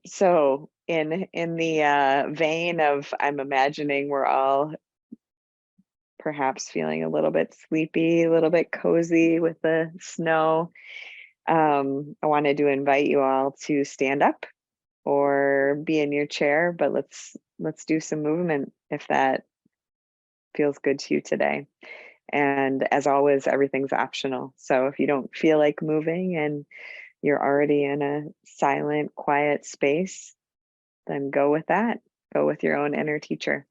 So in the vein of, I'm imagining we're all perhaps feeling a little bit sleepy, a little bit cozy with the snow. I wanted to invite you all to stand up or be in your chair, but let's do some movement if that feels good to you today. And as always, everything's optional. So if you don't feel like moving and you're already in a silent, quiet space, then go with that. Go with your own inner teacher.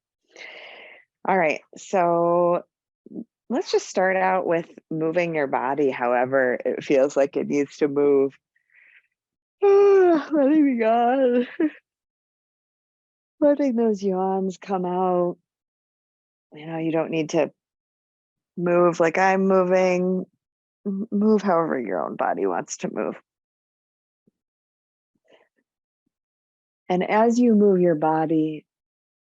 All right. So let's just start out with moving your body however it feels like it needs to move. Letting me go. Letting those yawns come out. You don't need to move like I'm moving. Move however your own body wants to move. And as you move your body,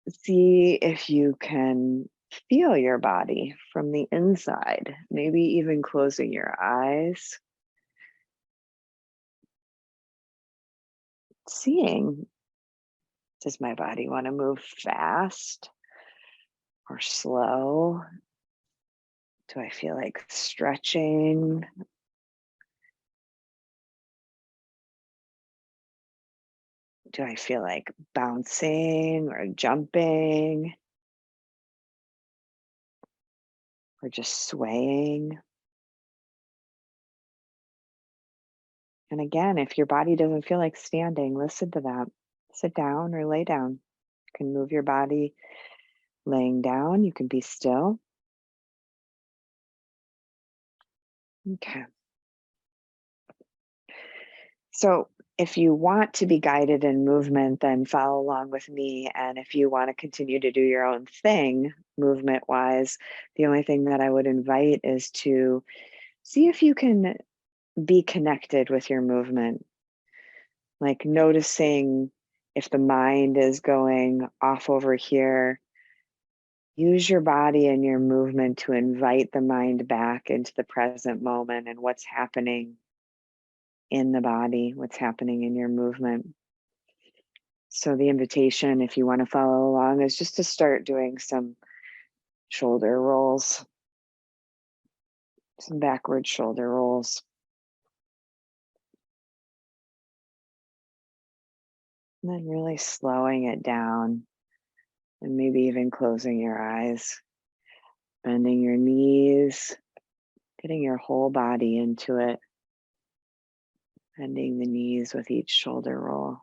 see if you can feel your body from the inside, maybe even closing your eyes. Seeing, does my body want to move fast or slow? Do I feel like stretching? Do I feel like bouncing or jumping or just swaying? And again, if your body doesn't feel like standing, listen to that. Sit down or lay down. You can move your body laying down. You can be still. Okay. So if you want to be guided in movement, then follow along with me. And if you want to continue to do your own thing, movement wise, the only thing that I would invite is to see if you can be connected with your movement, like noticing if the mind is going off over here. Use your body and your movement to invite the mind back into the present moment and what's happening in the body, what's happening in your movement. So the invitation, if you want to follow along, is just to start doing some shoulder rolls, some backward shoulder rolls. And then really slowing it down and maybe even closing your eyes, bending your knees, getting your whole body into it, bending the knees with each shoulder roll.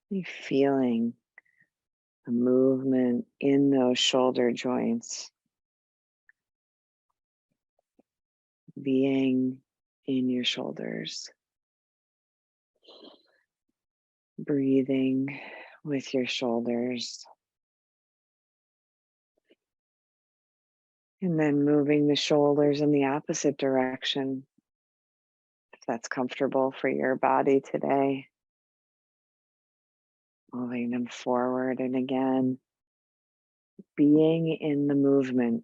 Really feeling the movement in those shoulder joints, being in your shoulders, breathing with your shoulders, and then moving the shoulders in the opposite direction, if that's comfortable for your body today. Moving them forward, and again, being in the movement,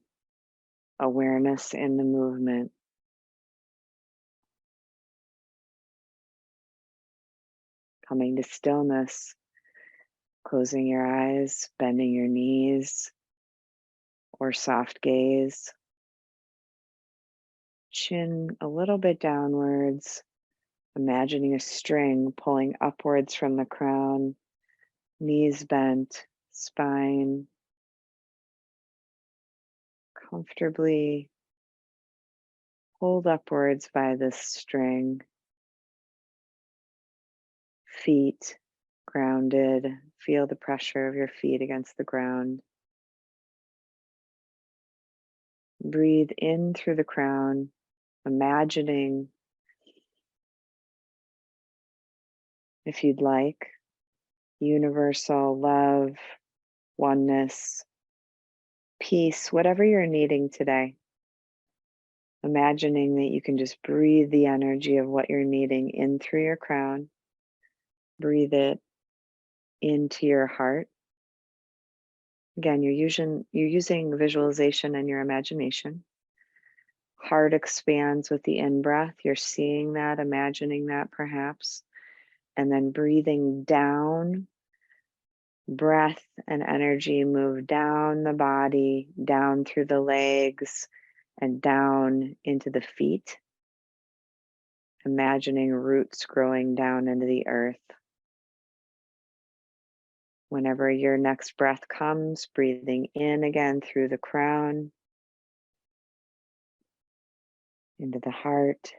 awareness in the movement. Coming to stillness, closing your eyes, bending your knees, or soft gaze. Chin a little bit downwards, imagining a string pulling upwards from the crown, knees bent, spine comfortably pulled upwards by this string, feet grounded, feel the pressure of your feet against the ground. Breathe in through the crown, imagining, if you'd like, universal love, oneness, peace, whatever you're needing today. Imagining that you can just breathe the energy of what you're needing in through your crown. Breathe it into your heart. Again, you're using visualization and your imagination. Heart expands with the in-breath. You're seeing that, imagining that perhaps. And then breathing down, breath and energy move down the body, down through the legs, and down into the feet. Imagining roots growing down into the earth. Whenever your next breath comes, breathing in again through the crown, into the heart,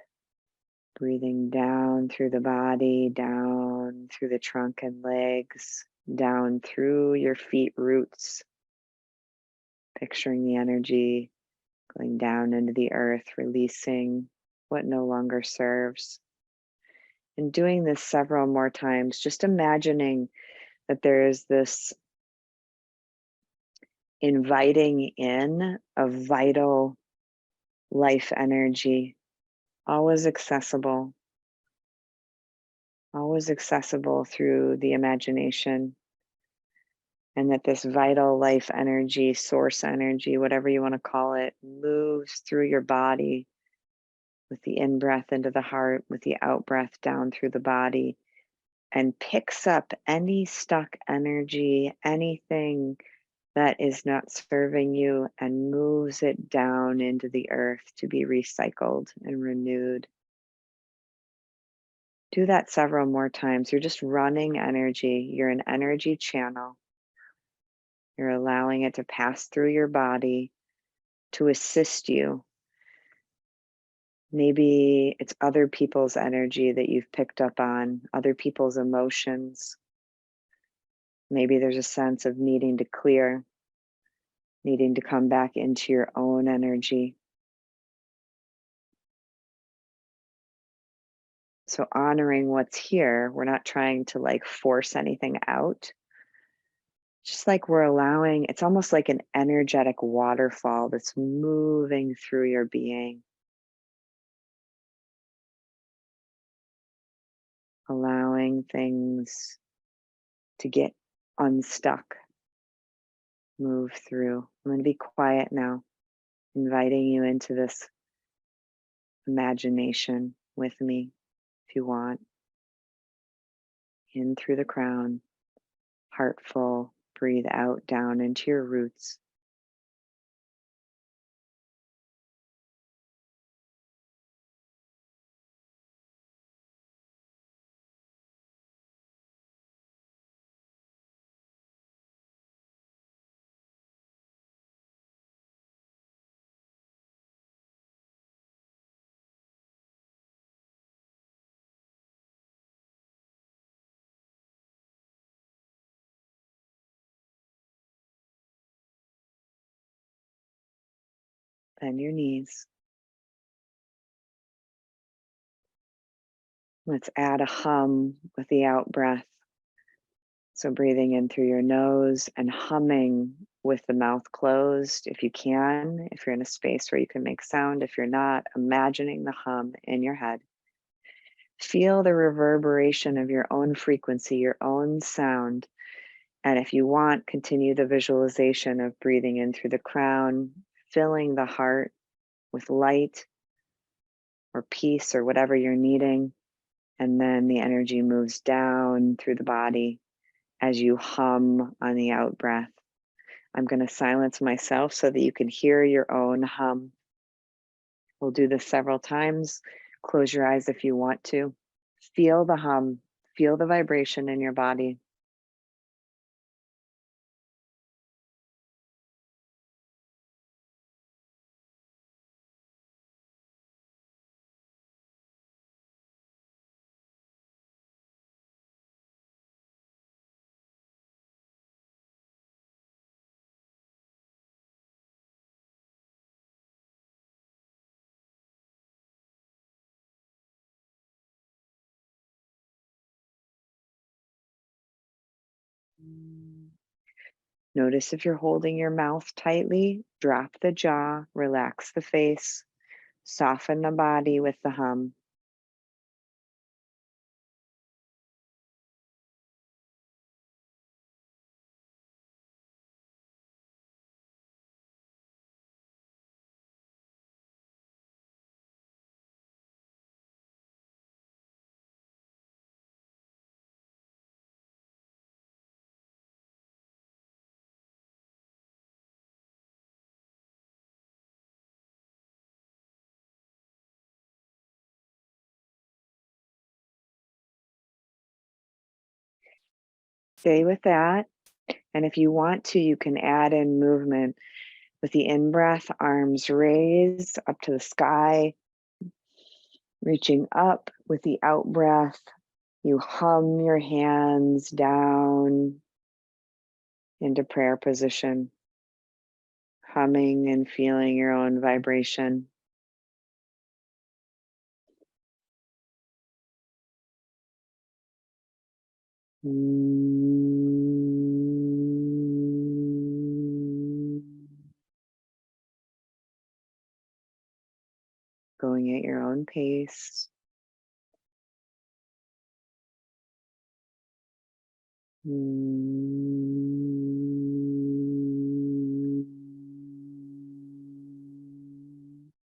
breathing down through the body, down through the trunk and legs, down through your feet roots, picturing the energy going down into the earth, releasing what no longer serves. And doing this several more times, just imagining that there is this inviting in of vital life energy, always accessible through the imagination. And that this vital life energy, source energy, whatever you want to call it, moves through your body with the in breath into the heart, with the out breath down through the body, and picks up any stuck energy, anything that is not serving you, and moves it down into the earth to be recycled and renewed. Do that several more times. You're just running energy. You're an energy channel. You're allowing it to pass through your body to assist you. Maybe it's other people's energy that you've picked up on, other people's emotions. Maybe there's a sense of needing to clear, needing to come back into your own energy. So honoring what's here, we're not trying to like force anything out. Just like we're allowing, it's almost like an energetic waterfall that's moving through your being. Allowing things to get unstuck, move through. I'm going to be quiet now, inviting you into this imagination with me if you want. In through the crown, heart full, breathe out down into your roots. Bend your knees. Let's add a hum with the out breath. So breathing in through your nose and humming with the mouth closed if you can, if you're in a space where you can make sound. If you're not, imagining the hum in your head. Feel the reverberation of your own frequency, your own sound. And if you want, continue the visualization of breathing in through the crown, filling the heart with light or peace or whatever you're needing. And then the energy moves down through the body as you hum on the out breath. I'm going to silence myself so that you can hear your own hum. We'll do this several times. Close your eyes if you want to. Feel the hum, feel the vibration in your body. Notice if you're holding your mouth tightly, drop the jaw, relax the face, soften the body with the hum. stay with that. And if you want to, you can add in movement with the in breath, arms raised up to the sky, reaching up. With the out breath, you hum your hands down into prayer position, humming and feeling your own vibration. Going at your own pace.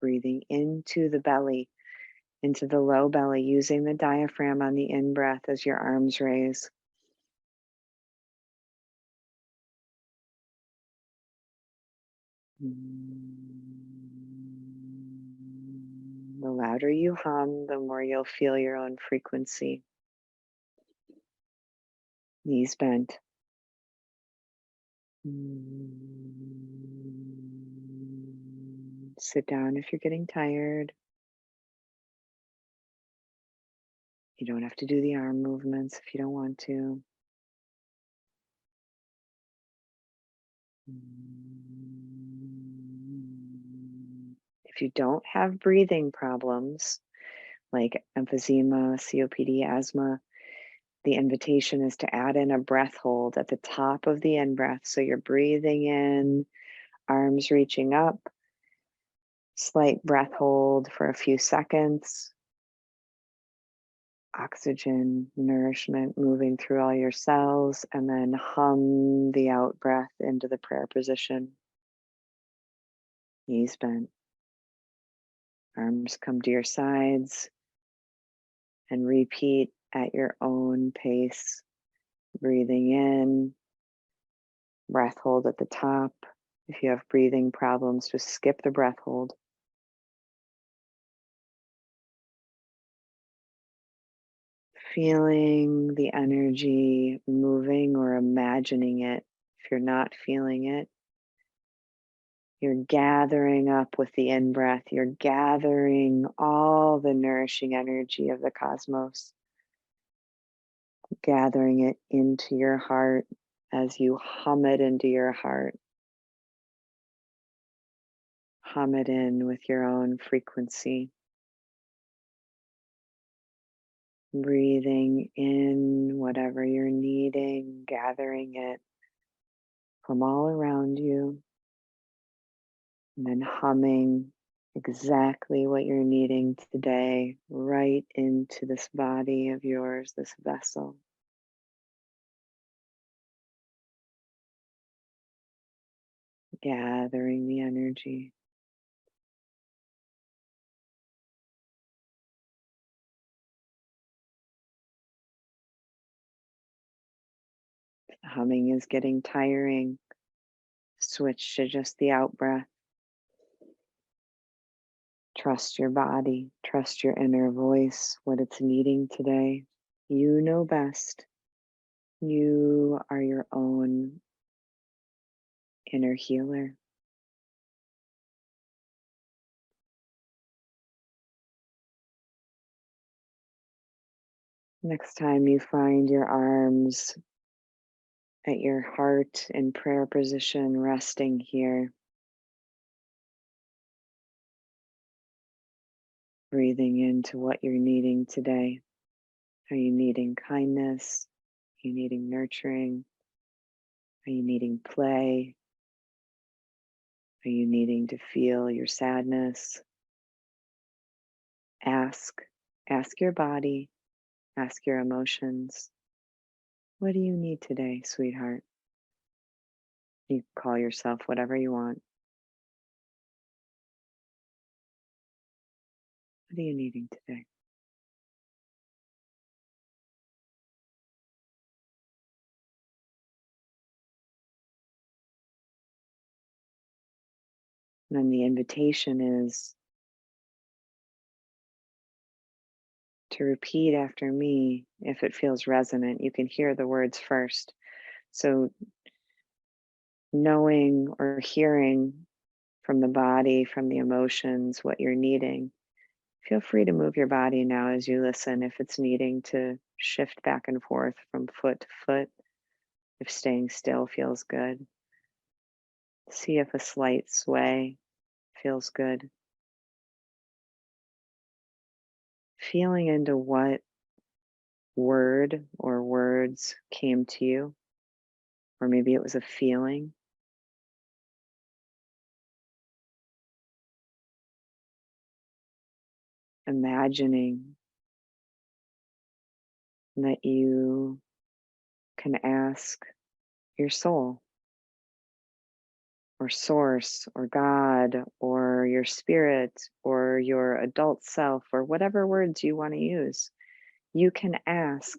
Breathing into the belly, into the low belly, using the diaphragm on the in breath as your arms raise. The louder you hum, the more you'll feel your own frequency. Knees bent. Sit down if you're getting tired. You don't have to do the arm movements if you don't want to. If you don't have breathing problems like emphysema, COPD, asthma, the invitation is to add in a breath hold at the top of the in breath. So you're breathing in, arms reaching up, slight breath hold for a few seconds. Oxygen, nourishment moving through all your cells, and then hum the out breath into the prayer position. Knees bent, arms come to your sides, and repeat at your own pace. Breathing in, breath hold at the top. If you have breathing problems, just skip the breath hold. Feeling the energy moving or imagining it. If you're not feeling it, you're gathering up with the in breath. You're gathering all the nourishing energy of the cosmos, gathering it into your heart as you hum it into your heart. Hum it in with your own frequency. Breathing in whatever you're needing, gathering it from all around you, and then humming exactly what you're needing today right into this body of yours, this vessel. Gathering the energy. Humming is getting tiring. Switch to just the out breath. Trust your body, trust your inner voice, what it's needing today. You know best. You are your own inner healer. Next time you find your arms at your heart in prayer position, resting here, breathing into what you're needing today. Are you needing kindness? Are you needing nurturing? Are you needing play? Are you needing to feel your sadness? Ask. Ask your body. Ask your emotions. What do you need today, sweetheart? You can call yourself whatever you want. What are you needing today? And then the invitation is to repeat after me if it feels resonant. You can hear the words first. So, knowing or hearing from the body, from the emotions, what you're needing, feel free to move your body now as you listen if it's needing to shift back and forth from foot to foot, if staying still feels good. See if a slight sway feels good. Feeling into what word or words came to you, or maybe it was a feeling. Imagining that you can ask your soul or source or God or your spirit or your adult self or whatever words you want to use. You can ask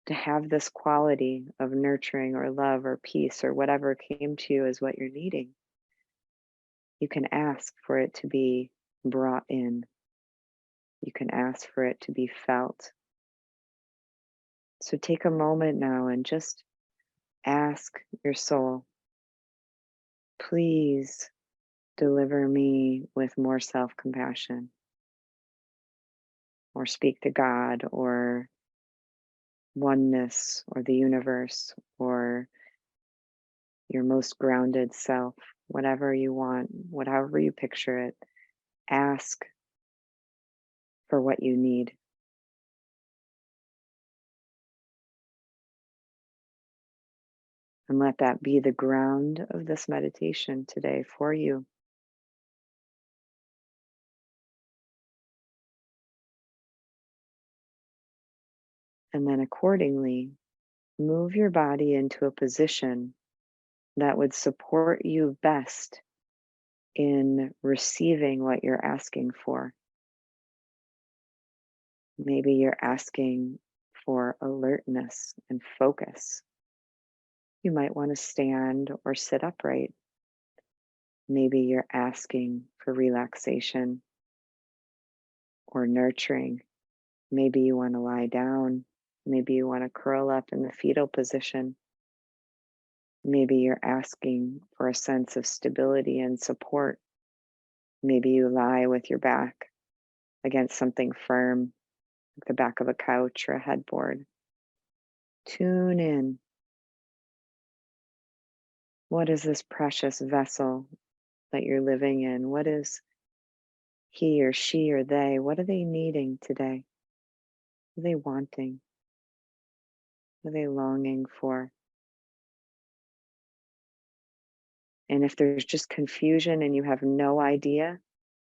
to have this quality of nurturing or love or peace or whatever came to you as what you're needing. You can ask for it to be brought in. You can ask for it to be felt. So take a moment now and just ask your soul, please deliver me with more self compassion, or speak to God, or oneness, or the universe, or your most grounded self, whatever you want, whatever you picture it. Ask for what you need and let that be the ground of this meditation today for you. And then accordingly, move your body into a position that would support you best in receiving what you're asking for. Maybe you're asking for alertness and focus. You might want to stand or sit upright. Maybe you're asking for relaxation or nurturing. Maybe you want to lie down. Maybe you want to curl up in the fetal position. Maybe you're asking for a sense of stability and support. Maybe you lie with your back against something firm, like the back of a couch or a headboard. Tune in. What is this precious vessel that you're living in? What is he or she or they? What are they needing today? What are they wanting? What are they longing for? And if there's just confusion and you have no idea,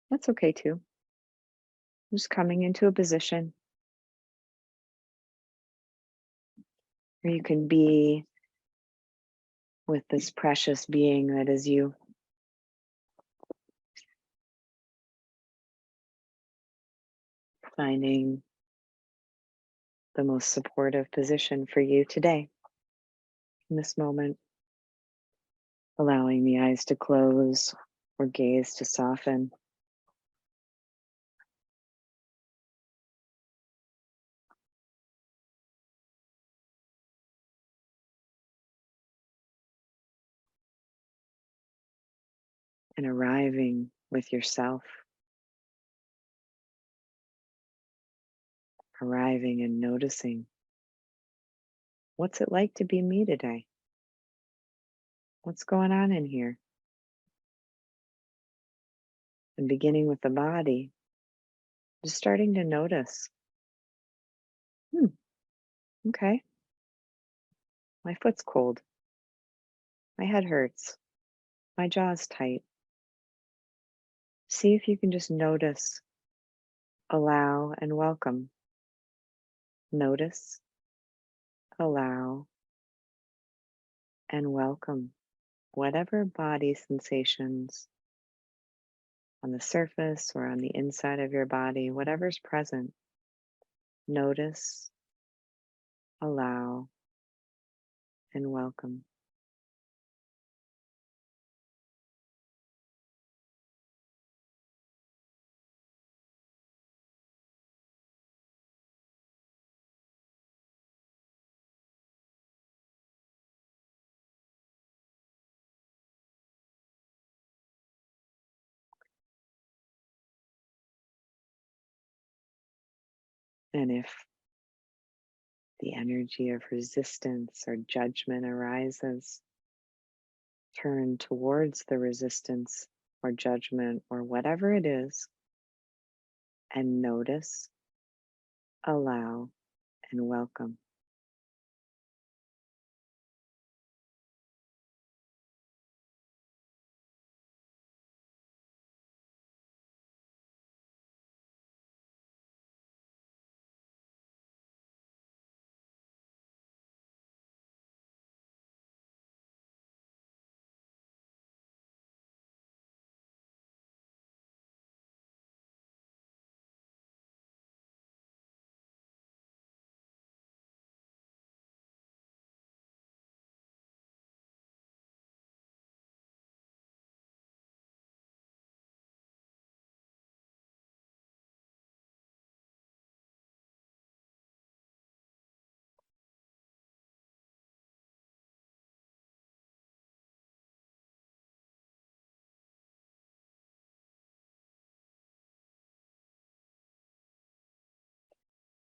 that's okay too. Just coming into a position where you can be with this precious being that is you, finding the most supportive position for you today in this moment, allowing the eyes to close or gaze to soften. And arriving with yourself, arriving and noticing, what's it like to be me today? What's going on in here? And beginning with the body, just starting to notice, hmm, okay, my foot's cold, my head hurts, my jaw's tight. See if you can just notice, allow, and welcome. Notice, allow, and welcome whatever body sensations on the surface or on the inside of your body, whatever's present. Notice, allow, and welcome. And if the energy of resistance or judgment arises, turn towards the resistance or judgment or whatever it is and notice, allow, and welcome.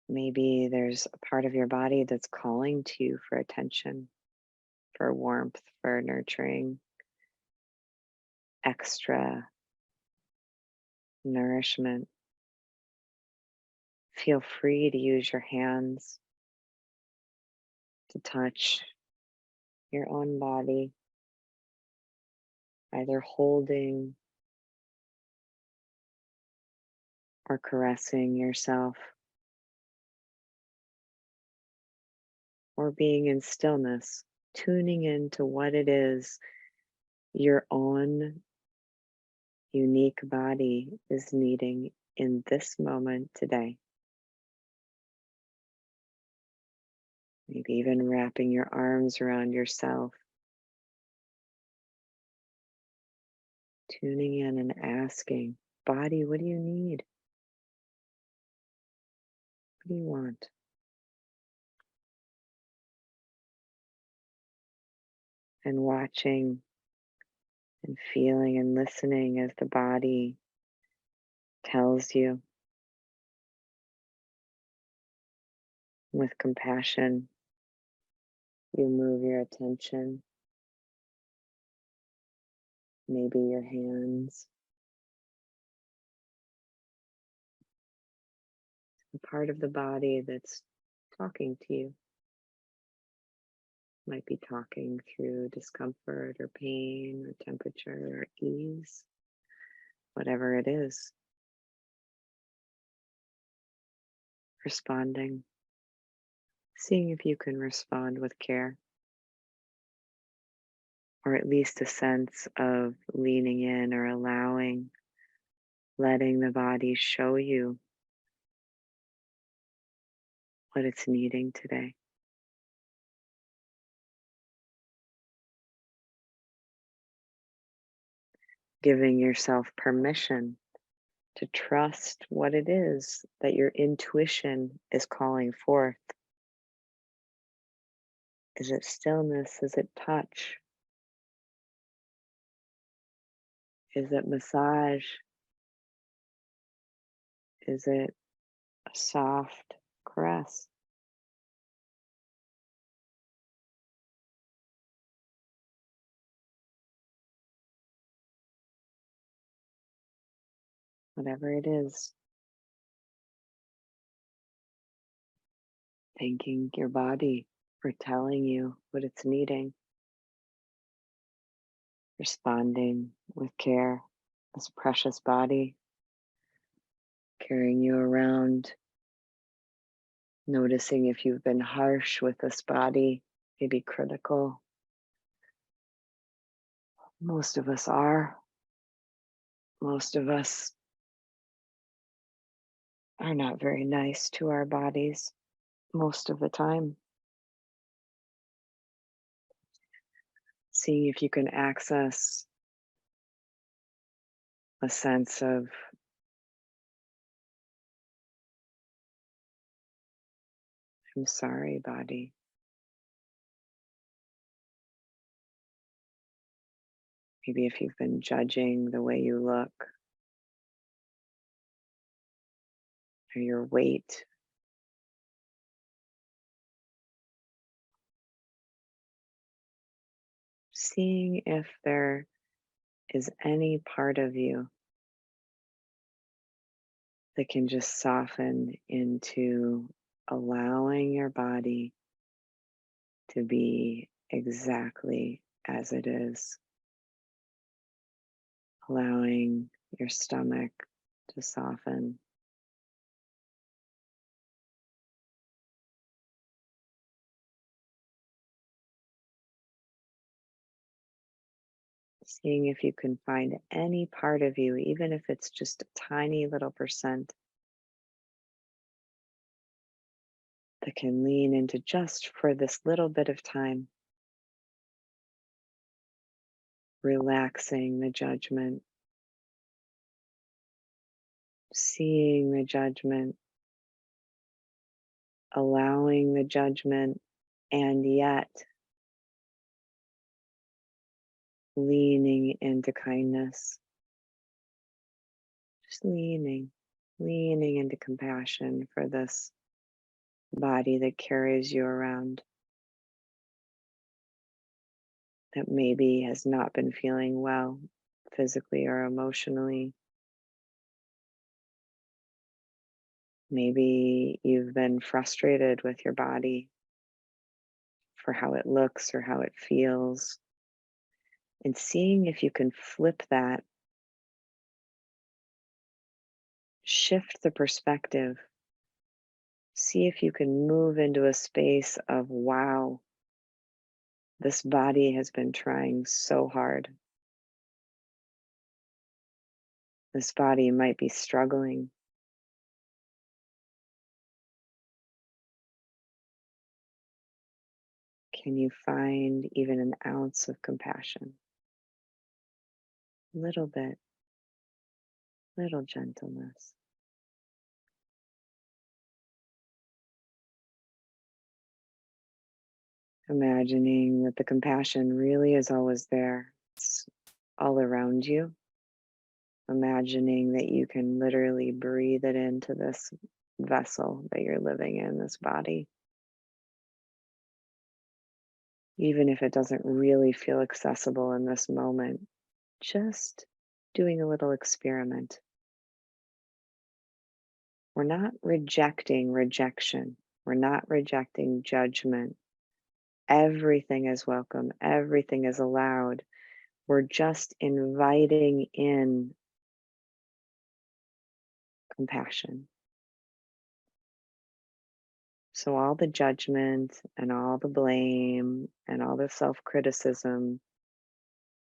Maybe there's a part of your body that's calling to you for attention, for warmth, for nurturing, extra nourishment. Feel free to use your hands to touch your own body, either holding or caressing yourself, or being in stillness, tuning into what it is your own unique body is needing in this moment today. Maybe even wrapping your arms around yourself, tuning in and asking, body, what do you need? What do you want? And watching and feeling and listening as the body tells you with compassion. You move your attention, maybe your hands, the part of the body that's talking to you. Might be talking through discomfort or pain or temperature or ease, whatever it is. Responding, seeing if you can respond with care, or at least a sense of leaning in or allowing, letting the body show you what it's needing today. Giving yourself permission to trust what it is that your intuition is calling forth. Is it stillness? Is it touch? Is it massage? Is it a soft caress? Whatever it is, thanking your body for telling you what it's needing, responding with care. This precious body carrying you around, noticing if you've been harsh with this body, maybe critical. Most of us are. Most of us are not very nice to our bodies most of the time. Seeing if you can access a sense of, I'm sorry, body. Maybe if you've been judging the way you look or your weight, seeing if there is any part of you that can just soften into allowing your body to be exactly as it is, allowing your stomach to soften, seeing if you can find any part of you, even if it's just a tiny little percent, that can lean into just for this little bit of time, relaxing the judgment, seeing the judgment, allowing the judgment, and yet leaning into kindness, just leaning into compassion for this body that carries you around, that maybe has not been feeling well physically or emotionally. Maybe you've been frustrated with your body for how it looks or how it feels, and seeing if you can flip that, shift the perspective, see if you can move into a space of, wow, this body has been trying so hard. This body might be struggling. Can you find even an ounce of compassion? Little bit, little gentleness. Imagining that the compassion really is always there. It's all around you. Imagining that you can literally breathe it into this vessel that you're living in, this body. Even if it doesn't really feel accessible in this moment, just doing a little experiment. We're not rejecting rejection. We're not rejecting judgment. Everything is welcome. Everything is allowed. We're just inviting in compassion. So all the judgment and all the blame and all the self-criticism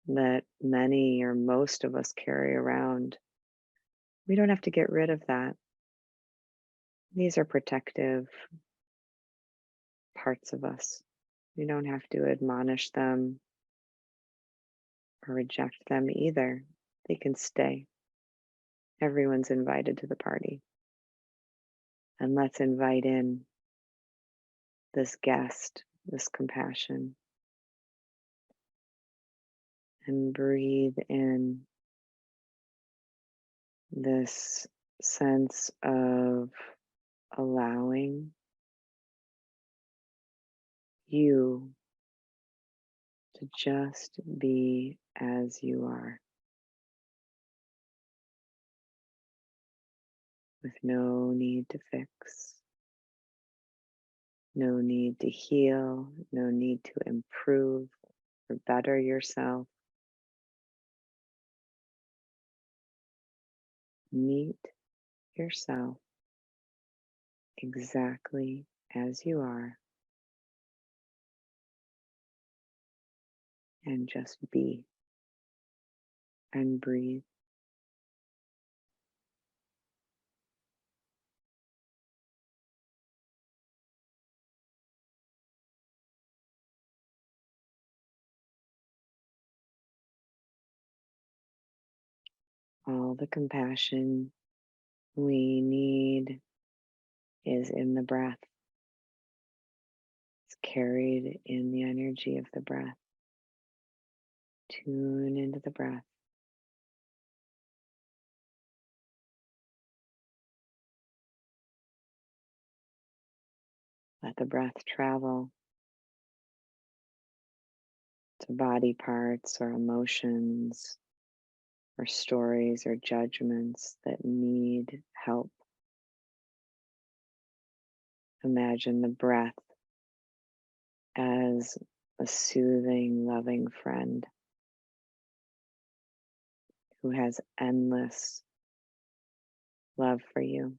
that many or most of us carry around, we don't have to get rid of that. These are protective parts of us. We don't have to admonish them or reject them either. They can stay. Everyone's invited to the party. And let's invite in this guest, this compassion, and breathe in this sense of allowing you to just be as you are, with no need to fix, no need to heal, no need to improve or better yourself. Meet yourself exactly as you are and just be and breathe. All the compassion we need is in the breath. It's carried in the energy of the breath. Tune into the breath. Let the breath travel to body parts or emotions or stories or judgments that need help. Imagine the breath as a soothing, loving friend who has endless love for you.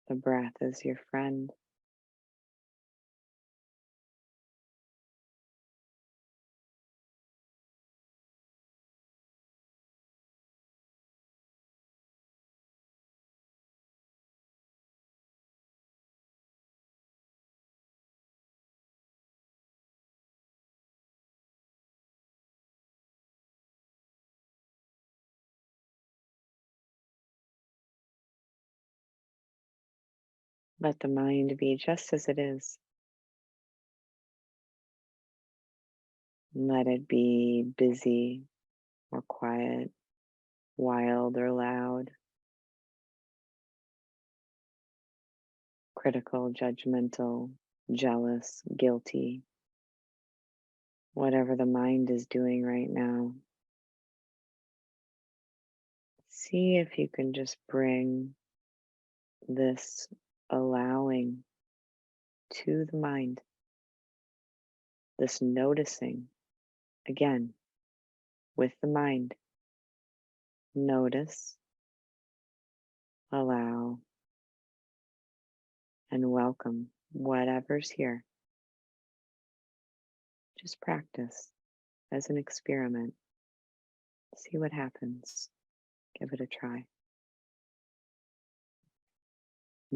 The breath is your friend. Let the mind be just as it is. Let it be busy or quiet, wild or loud, critical, judgmental, jealous, guilty, whatever the mind is doing right now. See if you can just bring this allowing to the mind, this noticing again with the mind. Notice, allow, and welcome whatever's here. Just practice as an experiment. See what happens. Give it a try.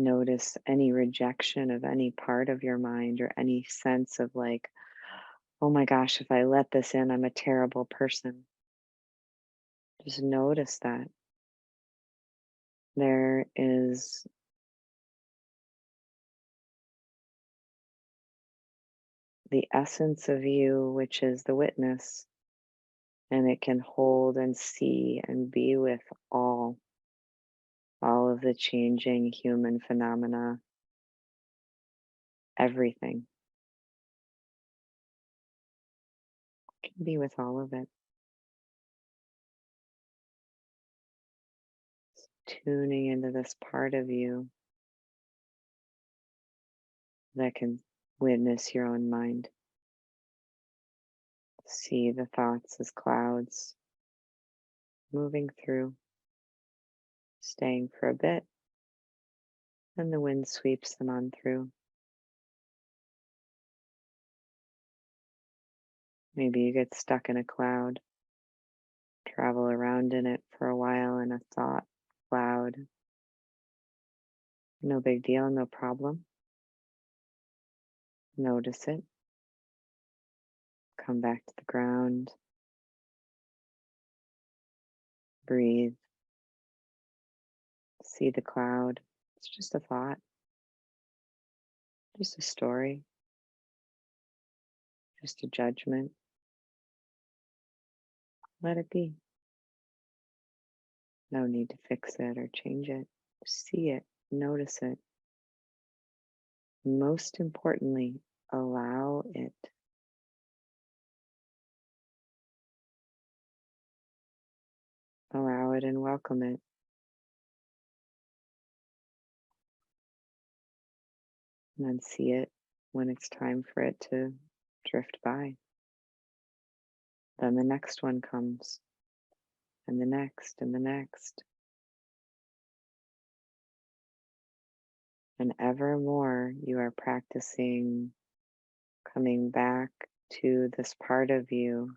Notice any rejection of any part of your mind or any sense of like, oh my gosh, if I let this in, I'm a terrible person. Just notice that. There is the essence of you, which is the witness, and it can hold and see and be with all of the changing human phenomena, everything. It can be with all of it. Tuning into this part of you that can witness your own mind. See the thoughts as clouds moving through, staying for a bit, and the wind sweeps them on through. Maybe you get stuck in a cloud, travel around in it for a while in a thought cloud. No big deal, no problem. Notice it. Come back to the ground. Breathe. See the cloud. It's just a thought, just a story, just a judgment. Let it be. No need to fix it or change it. See it, notice it. Most importantly, allow it. Allow it and welcome it. And then see it when it's time for it to drift by. Then the next one comes, and the next, and the next. And ever more, you are practicing coming back to this part of you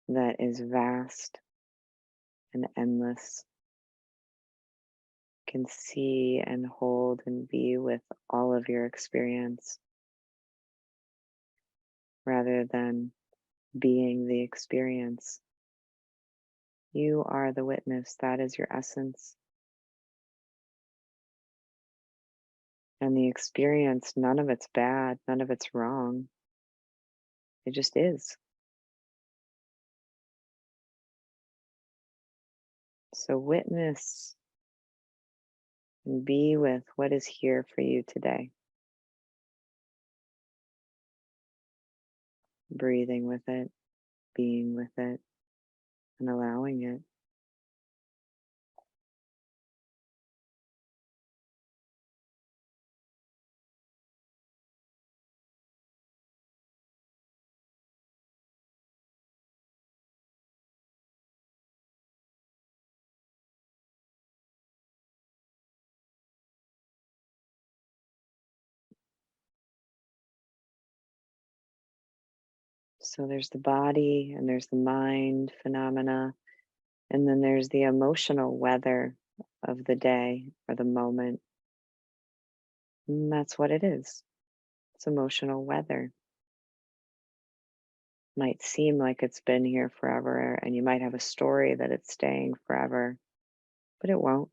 that is vast and endless, can see and hold and be with all of your experience rather than being the experience. You are the witness, that is your essence. And the experience, none of it's bad, none of it's wrong. It just is. So witness and be with what is here for you today. breathing with it, being with it, and allowing it. So there's the body and there's the mind phenomena, and then there's the emotional weather of the day or the moment. And that's what it is. It's emotional weather. Might seem like it's been here forever, and you might have a story that it's staying forever, but it won't.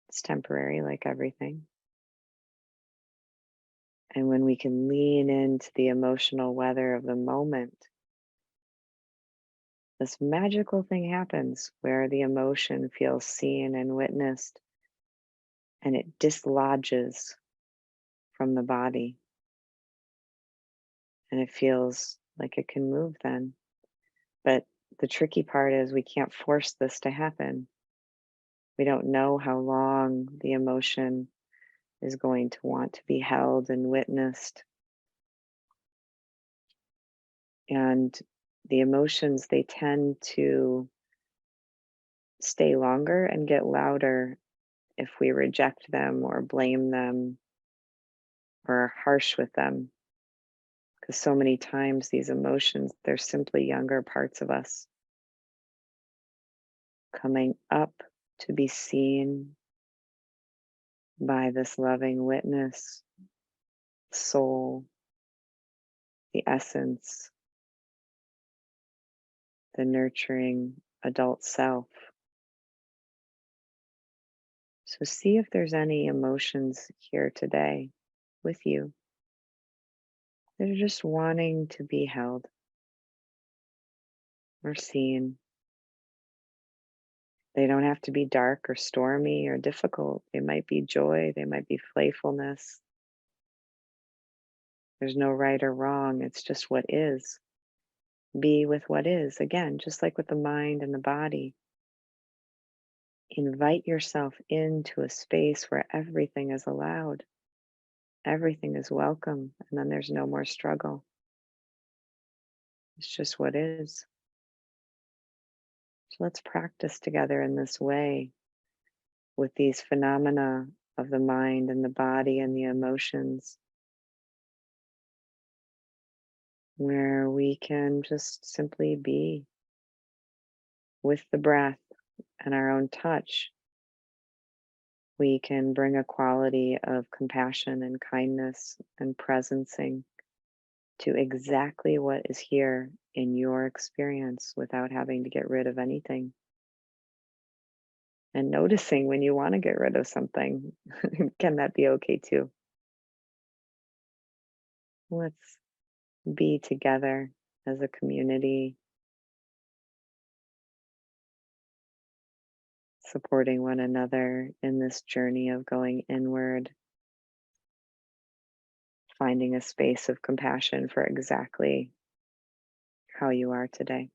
It's temporary, like everything. And when we can lean into the emotional weather of the moment, this magical thing happens where the emotion feels seen and witnessed and it dislodges from the body and it feels like it can move then. But the tricky part is we can't force this to happen. We don't know how long the emotion is going to want to be held and witnessed. And the emotions, they tend to stay longer and get louder if we reject them or blame them or are harsh with them. Because so many times these emotions, they're simply younger parts of us coming up to be seen by this loving witness, soul, the essence, the nurturing adult self. So see if there's any emotions here today with you. They're just wanting to be held or seen. They don't have to be dark or stormy or difficult. They might be joy, they might be playfulness. There's no right or wrong, it's just what is. Be with what is. Again, just like with the mind and the body. Invite yourself into a space where everything is allowed, everything is welcome, and then there's no more struggle. It's just what is. So let's practice together in this way with these phenomena of the mind and the body and the emotions, where we can just simply be with the breath and our own touch. We can bring a quality of compassion and kindness and presencing to exactly what is here in your experience without having to get rid of anything. And noticing when you want to get rid of something, can that be okay too? Let's be together as a community, supporting one another in this journey of going inward, finding a space of compassion for exactly how you are today.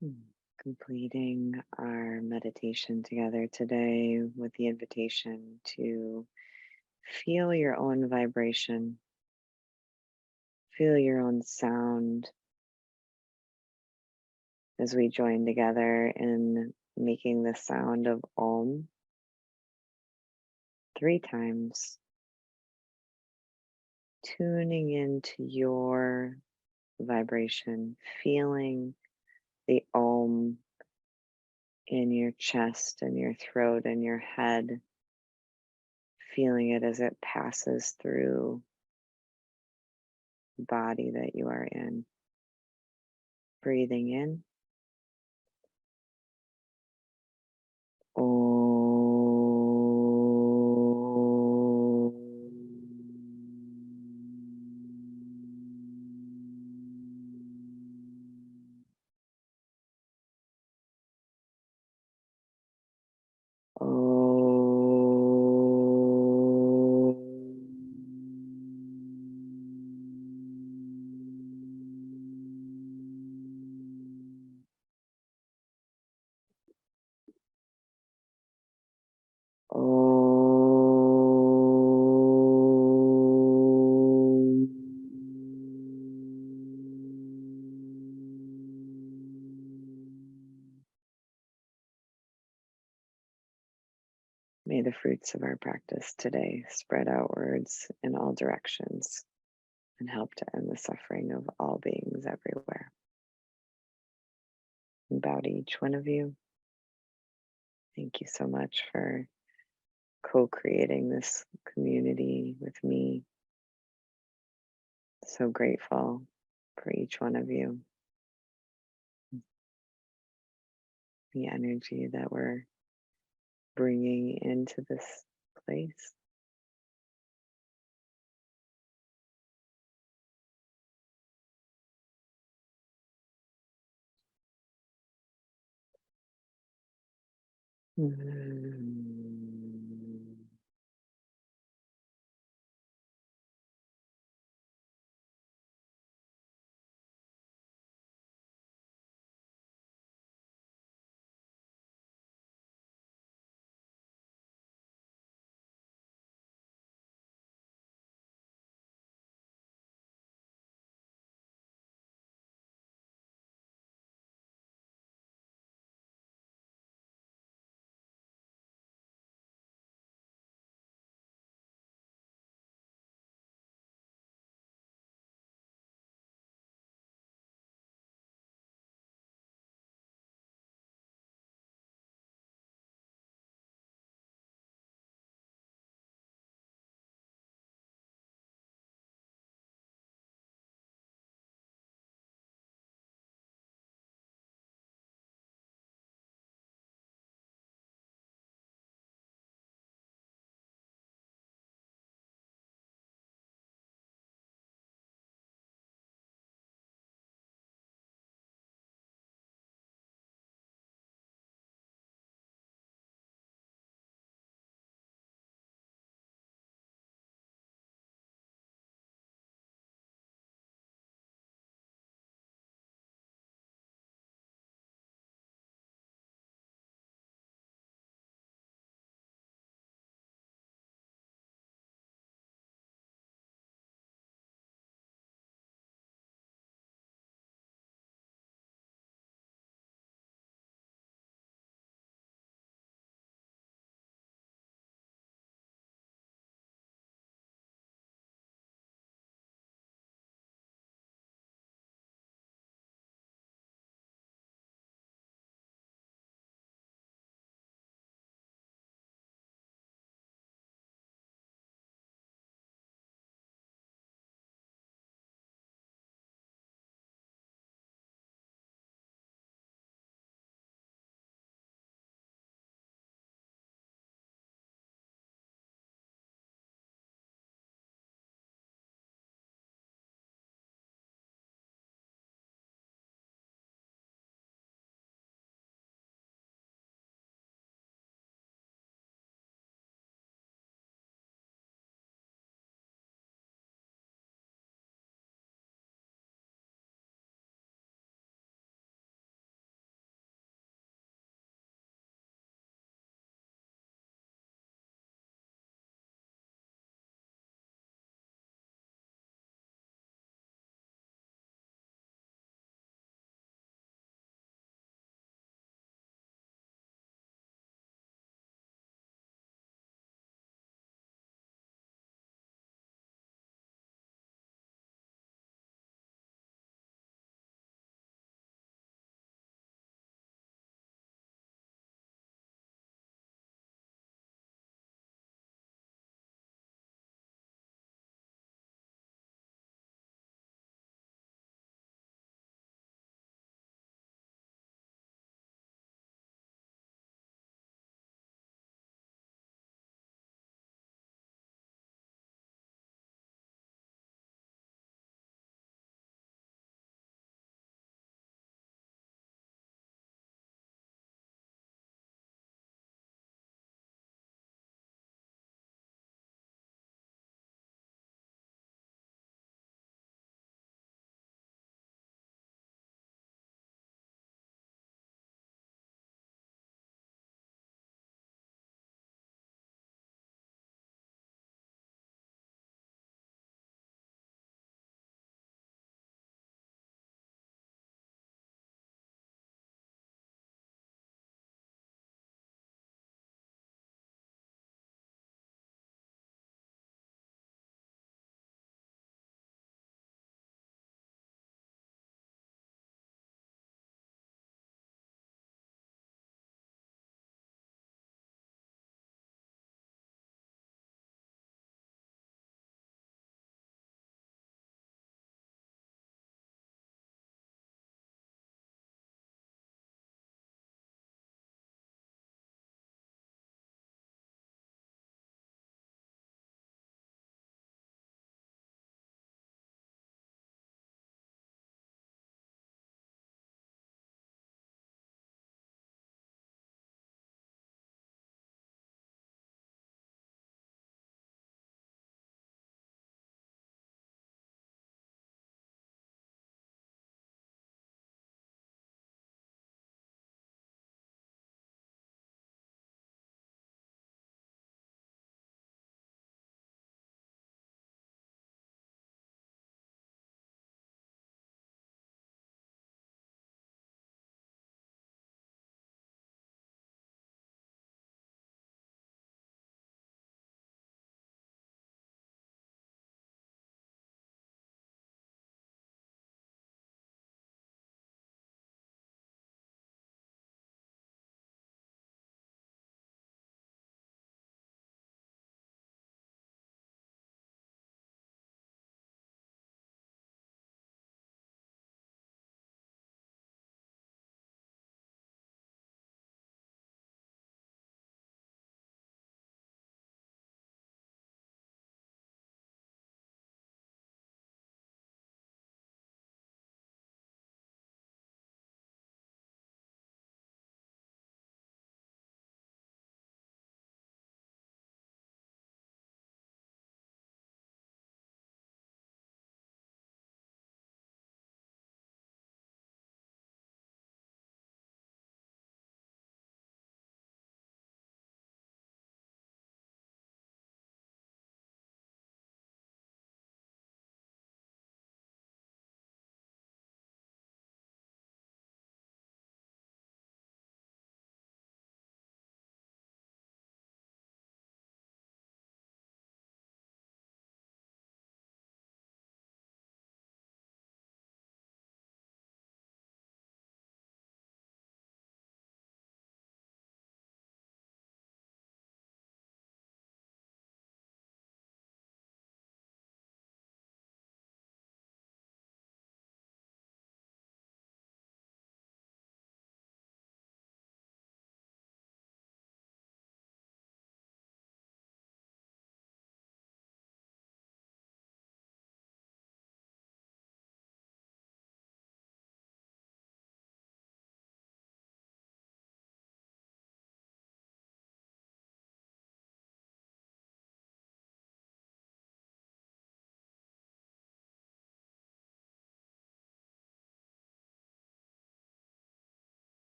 Hmm. Completing our meditation together today with the invitation to feel your own vibration, feel your own sound as we join together in making the sound of Om 3 times, tuning into your vibration, feeling the Om in your chest and your throat and your head, feeling it as it passes through the body that you are in. Breathing in. May the fruits of our practice today spread outwards in all directions and help to end the suffering of all beings everywhere. And bow to each one of you. Thank you so much for co-creating this community with me. So grateful for each one of you, the energy that we're bringing into this place.